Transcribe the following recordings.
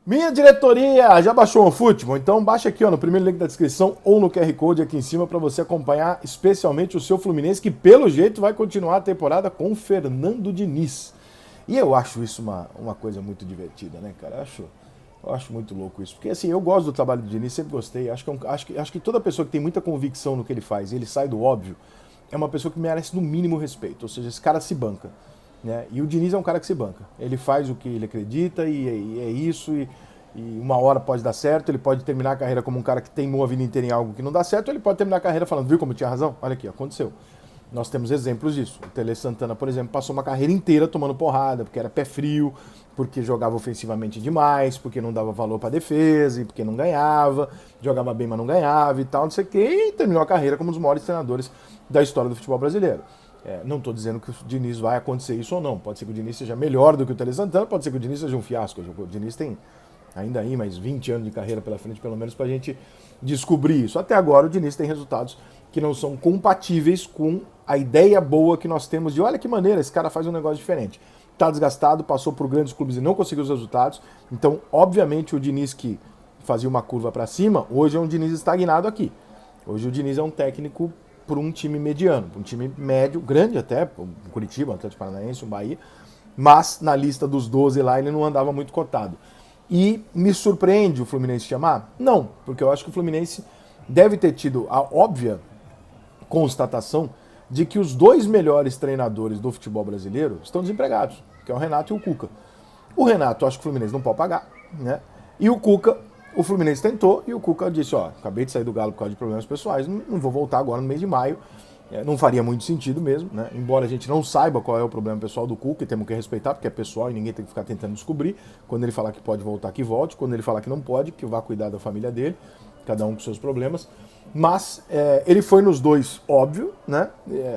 Minha diretoria, já baixou o futebol? Então baixa aqui ó, no primeiro link da descrição ou no QR Code aqui em cima para você acompanhar especialmente o seu Fluminense, que pelo jeito vai continuar a temporada com Fernando Diniz. E eu acho isso uma coisa muito divertida, né, cara? Eu acho muito louco isso. Porque assim, eu gosto do trabalho do Diniz, sempre gostei. Acho que toda pessoa que tem muita convicção no que ele faz e ele sai do óbvio, é uma pessoa que merece no mínimo respeito. Ou seja, esse cara se banca. Né? E o Diniz é um cara que se banca. Ele faz o que ele acredita e é isso. E uma hora pode dar certo, ele pode terminar a carreira como um cara que teimou a vida inteira em algo que não dá certo, ou ele pode terminar a carreira falando, viu como eu tinha razão? Olha aqui, aconteceu. Nós temos exemplos disso. O Tele Santana, por exemplo, passou uma carreira inteira tomando porrada, porque era pé frio, porque jogava ofensivamente demais, porque não dava valor para defesa, e porque não ganhava, jogava bem, mas não ganhava e tal, não sei o quê, e terminou a carreira como um dos maiores treinadores da história do futebol brasileiro. Não estou dizendo que o Diniz vai acontecer isso ou não. Pode ser que o Diniz seja melhor do que o Tele Santana, pode ser que o Diniz seja um fiasco. O Diniz tem ainda aí mais 20 anos de carreira pela frente, pelo menos, para a gente descobrir isso. Até agora o Diniz tem resultados que não são compatíveis com a ideia boa que nós temos de olha que maneira, esse cara faz um negócio diferente. Está desgastado, passou por grandes clubes e não conseguiu os resultados. Então, obviamente, o Diniz que fazia uma curva para cima, hoje é um Diniz estagnado aqui. Hoje o Diniz é um técnico para um time mediano, para um time médio, grande até, um Curitiba, um Atlético Paranaense, um Bahia, mas na lista dos 12 lá ele não andava muito cotado. E me surpreende o Fluminense chamar? Não, porque eu acho que o Fluminense deve ter tido a óbvia constatação de que os dois melhores treinadores do futebol brasileiro estão desempregados, que é o Renato e o Cuca. O Renato, acho que o Fluminense não pode pagar, né? E o Cuca, o Fluminense tentou e o Cuca disse, ó, acabei de sair do Galo por causa de problemas pessoais, não vou voltar agora no mês de maio. Não faria muito sentido mesmo, né? Embora a gente não saiba qual é o problema pessoal do Cuca, e temos que respeitar, porque é pessoal e ninguém tem que ficar tentando descobrir. Quando ele falar que pode voltar, que volte. Quando ele falar que não pode, que vá cuidar da família dele, cada um com seus problemas. Mas ele foi nos dois, óbvio, né?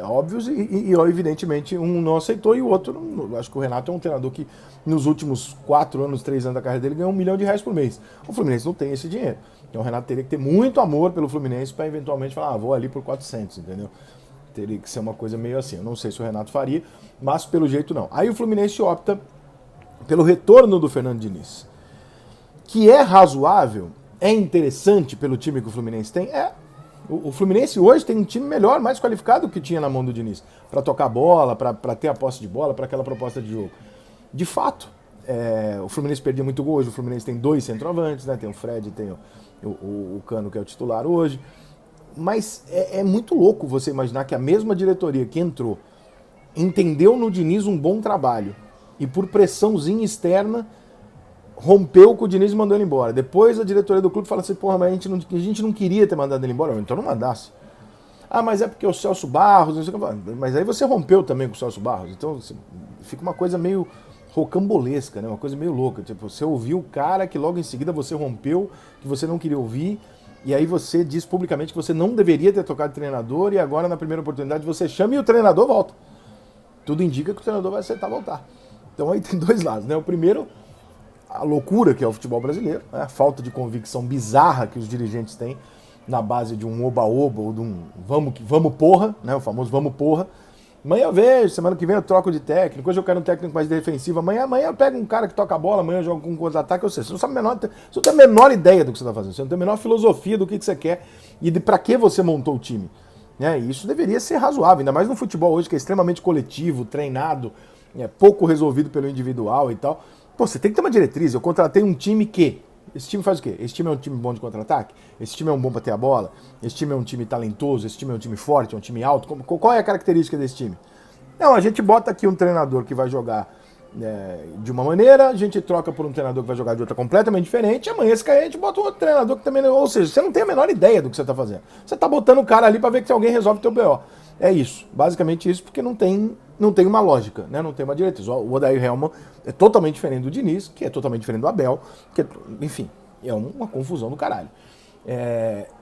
Óbvios, e evidentemente um não aceitou e o outro, acho que o Renato é um treinador que nos últimos 4 anos, 3 anos da carreira dele ganhou R$1 milhão por mês. O Fluminense não tem esse dinheiro. Então o Renato teria que ter muito amor pelo Fluminense para eventualmente falar, vou ali por 400, entendeu? Teria que ser uma coisa meio assim. Eu não sei se o Renato faria, mas pelo jeito não. Aí o Fluminense opta pelo retorno do Fernando Diniz, que é razoável, é interessante pelo time que o Fluminense tem. O Fluminense hoje tem um time melhor, mais qualificado do que tinha na mão do Diniz, para tocar bola, para ter a posse de bola, para aquela proposta de jogo. De fato, o Fluminense perdia muito gol hoje. O Fluminense tem 2 centroavantes, né? Tem o Fred e tem o Cano, que é o titular hoje. Mas é muito louco você imaginar que a mesma diretoria que entrou entendeu no Diniz um bom trabalho e por pressãozinha externa rompeu com o Diniz e mandou ele embora. Depois a diretoria do clube fala assim, porra, mas a gente não queria ter mandado ele embora. Então não mandasse. Ah, mas é porque o Celso Barros... Não sei o que. Mas aí você rompeu também com o Celso Barros. Então fica uma coisa meio rocambolesca, né? Uma coisa meio louca. Tipo, você ouviu o cara que logo em seguida você rompeu, que você não queria ouvir... E aí você diz publicamente que você não deveria ter tocado de treinador e agora na primeira oportunidade você chama e o treinador volta. Tudo indica que o treinador vai aceitar voltar. Então aí tem 2 lados, né? O primeiro, a loucura que é o futebol brasileiro, né? A falta de convicção bizarra que os dirigentes têm na base de um oba-oba ou de um vamos porra, né? O famoso vamos porra. Amanhã eu vejo, semana que vem eu troco de técnico, hoje eu quero um técnico mais defensivo, amanhã eu pego um cara que toca a bola, amanhã eu jogo com um contra-ataque, ou seja, você não tem a menor ideia do que você está fazendo, você não tem a menor filosofia do que você quer e de para que você montou o time. E isso deveria ser razoável, ainda mais no futebol hoje, que é extremamente coletivo, treinado, pouco resolvido pelo individual e tal. Pô, você tem que ter uma diretriz. Eu contratei um time que... Esse time faz o quê? Esse time é um time bom de contra-ataque? Esse time é um bom para ter a bola? Esse time é um time talentoso? Esse time é um time forte? É um time alto? Qual é a característica desse time? Não, a gente bota aqui um treinador que vai jogar de uma maneira, a gente troca por um treinador que vai jogar de outra completamente diferente, e amanhã esse cara a gente bota um outro treinador que também... Ou seja, você não tem a menor ideia do que você está fazendo. Você está botando o cara ali para ver se alguém resolve o teu BO. É isso, basicamente isso, porque não tem uma lógica, né? Não tem uma diretriz. O Odair Hellmann é totalmente diferente do Diniz, que é totalmente diferente do Abel, enfim, é uma confusão do caralho.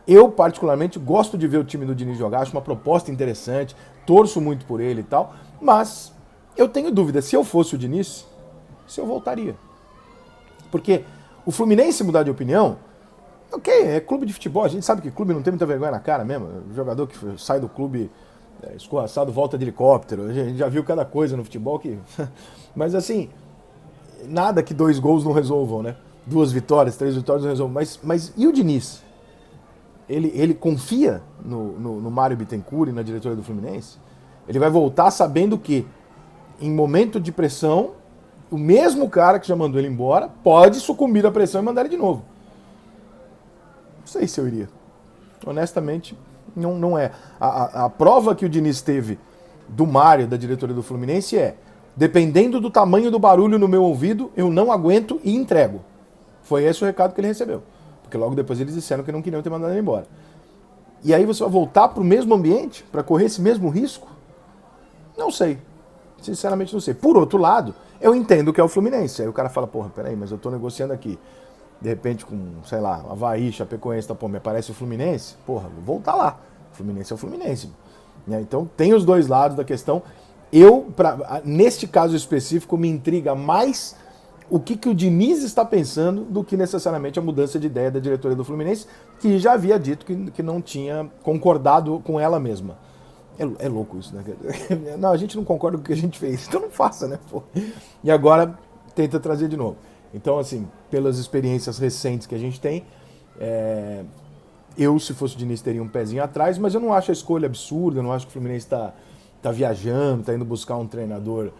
Eu, particularmente, gosto de ver o time do Diniz jogar, acho uma proposta interessante, torço muito por ele e tal, mas eu tenho dúvida, se eu fosse o Diniz, se eu voltaria. Porque o Fluminense mudar de opinião, ok, é clube de futebol, a gente sabe que clube não tem muita vergonha na cara mesmo, o jogador que sai do clube escorraçado volta de helicóptero, a gente já viu cada coisa no futebol que... Mas assim, nada que 2 gols não resolvam, né? 2 vitórias, 3 vitórias não resolve. Mas e o Diniz? Ele confia no Mário Bittencourt e na diretoria do Fluminense? Ele vai voltar sabendo que, em momento de pressão, o mesmo cara que já mandou ele embora pode sucumbir à pressão e mandar ele de novo. Não sei se eu iria. Honestamente, não é. A prova que o Diniz teve do Mário, da diretoria do Fluminense, é: dependendo do tamanho do barulho no meu ouvido, eu não aguento e entrego. Foi esse o recado que ele recebeu. Porque logo depois eles disseram que não queriam ter mandado ele embora. E aí você vai voltar para o mesmo ambiente, para correr esse mesmo risco? Não sei. Sinceramente não sei. Por outro lado, eu entendo que é o Fluminense. Aí o cara fala, porra, peraí, mas eu tô negociando aqui. De repente com, sei lá, Avaí, Chapecoense, tá, pô, me aparece o Fluminense. Porra, vou voltar lá. O Fluminense é o Fluminense. Então tem os dois lados da questão. Neste caso específico, me intriga mais o que o Diniz está pensando do que necessariamente a mudança de ideia da diretoria do Fluminense, que já havia dito que não tinha concordado com ela mesma. É louco isso, né? Não, a gente não concorda com o que a gente fez, então não faça, né? Pô. E agora tenta trazer de novo. Então, assim, pelas experiências recentes que a gente tem, eu, se fosse o Diniz, teria um pezinho atrás, mas eu não acho a escolha absurda, eu não acho que o Fluminense está viajando, está indo buscar um treinador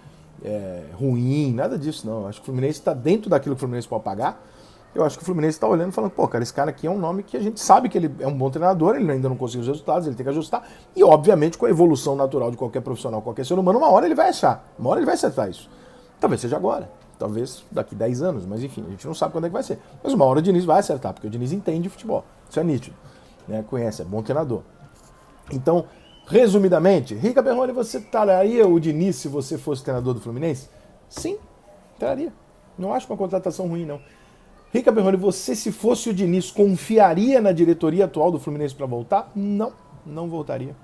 ruim, nada disso não. Eu acho que o Fluminense está dentro daquilo que o Fluminense pode pagar. Eu acho que o Fluminense está olhando e falando, pô, cara, esse cara aqui é um nome que a gente sabe que ele é um bom treinador, ele ainda não conseguiu os resultados, ele tem que ajustar. E, obviamente, com a evolução natural de qualquer profissional, qualquer ser humano, uma hora ele vai achar, uma hora ele vai acertar isso. Talvez seja agora, talvez daqui 10 anos, mas enfim, a gente não sabe quando é que vai ser. Mas uma hora o Diniz vai acertar, porque o Diniz entende futebol, isso é nítido, né? Conhece, é bom treinador. Então, resumidamente, Rica Perrone, você traria o Diniz se você fosse treinador do Fluminense? Sim, traria. Não acho uma contratação ruim, não. Rica Perrone, você, se fosse o Diniz, confiaria na diretoria atual do Fluminense para voltar? Não, não voltaria.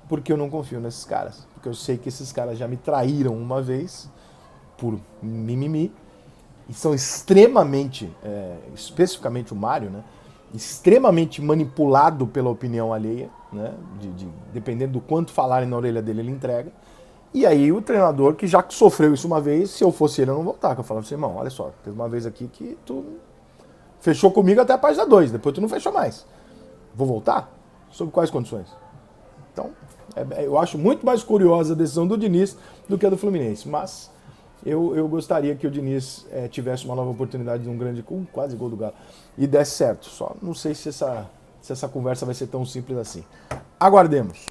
Porque eu não confio nesses caras. Porque eu sei que esses caras já me traíram uma vez por mimimi e são extremamente, especificamente o Mário, né? Extremamente manipulado pela opinião alheia, né? Dependendo do quanto falarem na orelha dele, ele entrega. E aí o treinador que já sofreu isso uma vez, se eu fosse ele, eu não voltava. Eu falava assim, irmão, olha só, teve uma vez aqui que tu fechou comigo até a página 2, depois tu não fechou mais. Vou voltar? Sob quais condições? Então, eu acho muito mais curiosa a decisão do Diniz do que a do Fluminense, mas eu gostaria que o Diniz tivesse uma nova oportunidade de um grande, quase gol do Galo, e desse certo. Só não sei se essa conversa vai ser tão simples assim. Aguardemos.